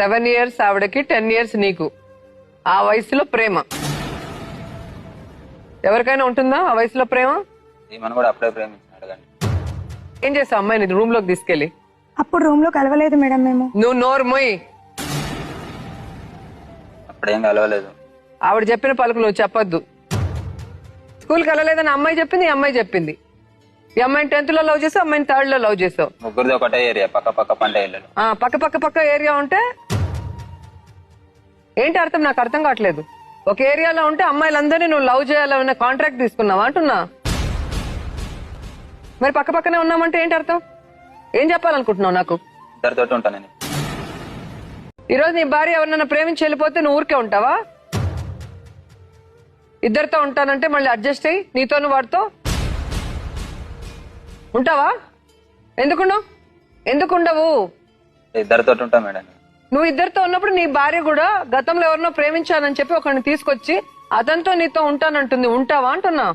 7 years ఆవిడకి, 10 years నీకు. ఆ వయసులో ప్రేమ ఎవరికైనా ఉంటుందా? ఆ వయసులో ప్రేమ? ఈమెను కూడా అప్పుడే ప్రేమించినాడు కానీ ఏం చేసావు అమ్మాయిని రూమ్ లోకి తీసుకెళ్ళి? అప్పుడు రూమ్ లో కలవలేదు మేడం మేము. నువ్వు నోరు మొయ్. అప్పుడేం కలవలేదు. ఆవిడ చెప్పిన పలుకు నువ్వు చెప్పొద్దు. స్కూల్కి వెళ్ళలేదని అమ్మాయి చెప్పింది, ఈ అమ్మాయి చెప్పింది. ఈ అమ్మాయిని 10th లో లవ్ చేసావు, అమ్మాయిని 3rd లో లవ్ చేసావు. ముగ్గురిది ఒకటే ఏరియా, పక్క పక్క పంట ఇళ్ళు. పక్క ఏరియా ఉంటే ఏంటి అర్థం? నాకు అర్థం కావట్లేదు. ఒక ఏరియాలో ఉంటే అమ్మాయిలందరినీ నువ్వు లవ్ చేయాలన్న కాంట్రాక్ట్ తీసుకున్నావా అంటున్నా. మరి పక్కనే ఉన్నామంటే ఏంటి అర్థం? ఏం చెప్పాలనుకుంటున్నావు నాకు? ఇద్దరితోటి ఉంటాను నేను. ఈరోజు నీ భార్య ఎవరినైనా ప్రేమించి వెళ్ళిపోతే నువ్వు ఊరికే ఉంటావా? ఇద్దరితో ఉంటానంటే మళ్ళీ అడ్జస్ట్ అయ్యి నీతోను వాడితో ఉంటావా? ఎందుకుండవు? ఇద్దరితోటి ఉంటా మేడం. నువ్వు ఇద్దరితో ఉన్నప్పుడు నీ భార్య కూడా గతంలో ఎవరినో ప్రేమించానని చెప్పి ఒకరిని తీసుకొచ్చి అతనితో నీతో ఉంటానంటుంది. ఉంటావా అంటున్నా.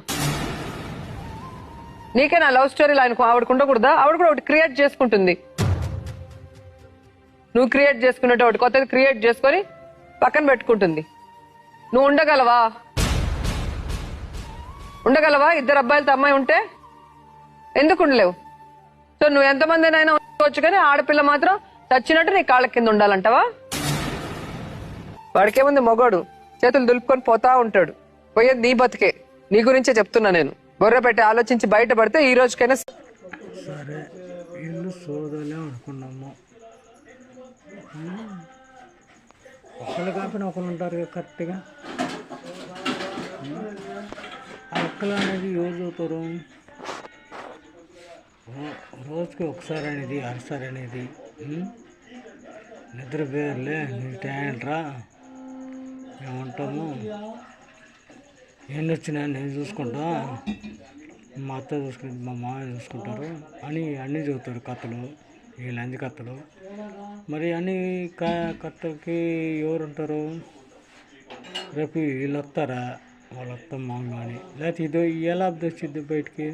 నీకే నా లవ్ స్టోరీలు ఆయనకు ఆవిడకు ఉండకూడదా? ఆవిడ కూడా ఒకటి క్రియేట్ చేసుకుంటుంది. నువ్వు క్రియేట్ చేసుకున్నట్టు ఒకటి కొత్తది క్రియేట్ చేసుకొని పక్కన పెట్టుకుంటుంది. నువ్వు ఉండగలవా? ఇద్దరు అబ్బాయిలతో అమ్మాయి ఉంటే ఎందుకు ఉండలేవు? సో నువ్వు ఎంతమంది అయినా ఉండవచ్చు, కానీ ఆడపిల్ల మాత్రం చచ్చినట్టు నీ కాళ్ళ కింద ఉండాలంటావా? వాడికేముంది, మొగోడు చేతులు దులుపుకొని పోతా ఉంటాడు. పోయేది నీ బతికే. నీ గురించే చెప్తున్నా నేను. బొర్ర పెట్టి ఆలోచించి బయటపడితే ఈ రోజుకైనా సరే. ఇల్లు సోదలే అనుకున్నాము. ఒకళ్ళు కాకపోయినా ఒకళ్ళు ఉంటారు కదా కరెక్ట్గా. ఆ ఒక్కలు అనేది ఎవరు చదువుతారు? రోజుకి ఒకసారి అనేది, అరసారి అనేది. నిద్ర పేర్లే నీ టాలెంట్ రా, మేము ఉంటాము, ఎన్ని వచ్చినా నేను చూసుకుంటా, మా అత్త చూసుకుంటా, మా మామయ్య చూసుకుంటారు అని అన్నీ చెబుతారు కథలు, ఈ లంజ కథలు. మరి అన్ని కథలకి ఎవరు ఉంటారు? రేపు వీళ్ళు వస్తారా? వాళ్ళ అత్తమ్మ కానీ, లేకపోతే ఇదో ఎలా వచ్చింది బయటికి?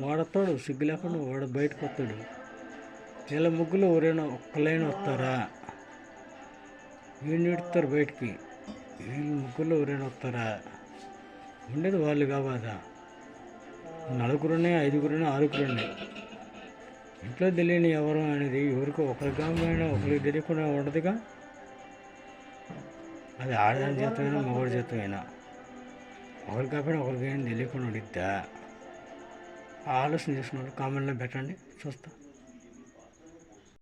వాడతాడు సిగ్గు లేకుండా, వాడు బయటకు వస్తాడు. ఇలా ముగ్గులు ఎవరైనా ఒక్కలైనా వస్తారా? వీడిని ఇడతారు బయటికి. వీళ్ళు ముగ్గురు ఎవరైనా వస్తారా? ఉండేది వాళ్ళు కావాదా? 4 5 6 ఇంట్లో తెలియని ఎవరు అనేది ఎవరికో ఒకరికి కాకపోయినా ఒకరికి తెలియకుండా ఉండదుగా. అది ఆడదాని చేతమైనా మగవాడి చేతమైనా ఒకరికి కాకపోయినా ఒకరికి ఏం తెలియకుండా ఉండిద్దా? ఆలోచన చేసినప్పుడు కామెంట్లో పెట్టండి, చూస్తా.